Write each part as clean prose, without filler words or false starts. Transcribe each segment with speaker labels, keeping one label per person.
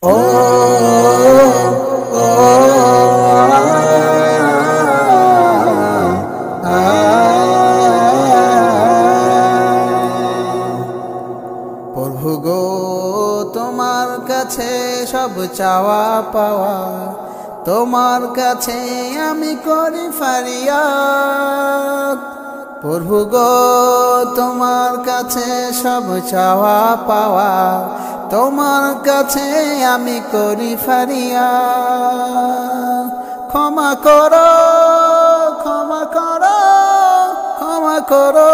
Speaker 1: ও প্রভু গো, তোমার কাছে সব চাওয়া পাওয়া, তোমার কাছে আমি করি ফারিয়াদ। প্রভু গো, তোমার কাছে সব চাওয়া পাওয়া, তোমার কাছে আমি করি ফারিয়াদ। ক্ষমা করো, ক্ষমা করো, ক্ষমা করো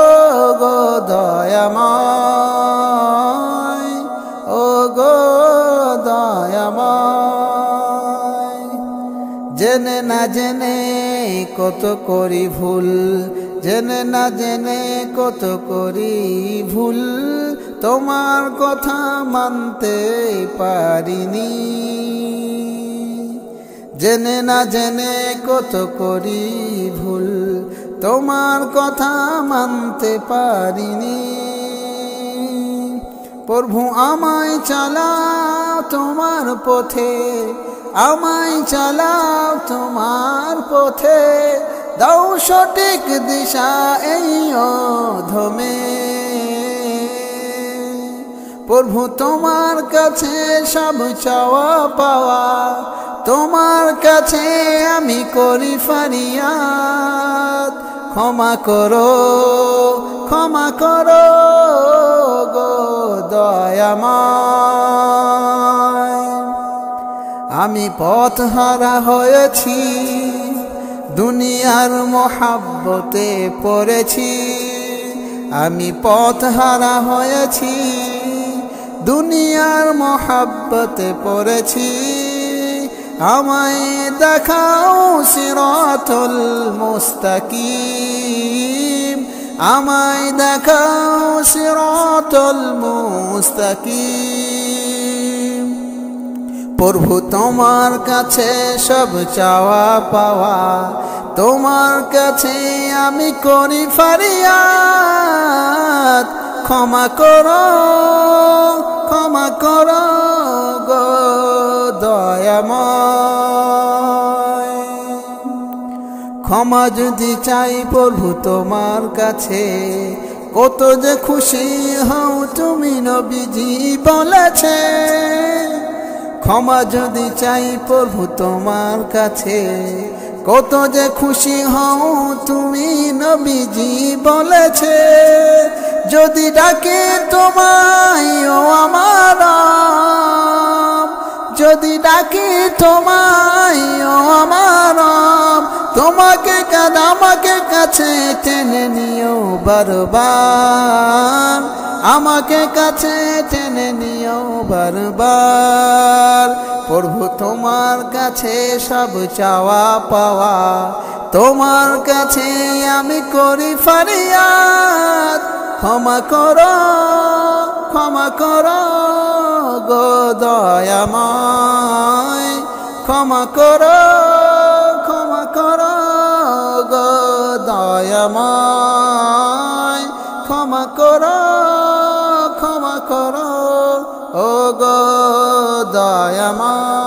Speaker 1: গো দয়াময়, ও গো দয়াময়। জেনে না জেনে কত করি ভুল, জেনে না জেনে কত করি ভুল, তোমার কথা মানতে পারিনি। জেনে না জেনে কত করি ভুল, তোমার কথা মানতে পারিনি। প্রভু আমায় চালাও তোমার পথে, আমায় চালাও তোমার পথে, দাও সঠিক দিশা এই অধমে। প্রভু তোমার কাছে সব চাওয়া পাওয়া, তোমার কাছে আমি করি ফারিয়াদ। ক্ষমা করো, ক্ষমা করো গো দয়াময়। আমি পথহারা হয়েছি, দুনিয়ার মোহাব্বতে পড়েছি। আমি পথহারা হয়েছি, দুনিয়ার মোহাব্বতে পড়েছি। আমায় দেখাও সিরাতুল মুস্তাকিম, আমায় দেখাও সিরাতুল মুস্তাকিম। প্রভু তোমার কাছে সব চাওয়া পাওয়া, তোমার কাছে আমি করি ফারিয়াদ। ক্ষমা করো, ক্ষমা করো গো দয়াময়। ক্ষমা যদি চাই প্রভু তোমার কাছে, কত যে খুশি হও তুমি নবীজি বলেছে। ক্ষমা যদি চাই প্রভু তোমার কাছে, কত যে খুশি হও তুমি নবীজি বলেছে। যদি ডাকে তোমায় ও আমার, যদি ডাকে তোমায় ও আমার, তোমাকে আমাকে কাছে টেনে নিও বারবার, আমাকে কাছে টেনে নিও বারবার। প্রভু তোমার কাছে সব চাওয়া পাওয়া, তোমার কাছে আমি করি ফারিয়াদ। ক্ষমা করো, ক্ষমা করো গো দয়াময়। ক্ষমা করো, ক্ষমা করো গো দয়াময়। ক্ষমা করো, ক্ষমা করো ও গো দয়াময়।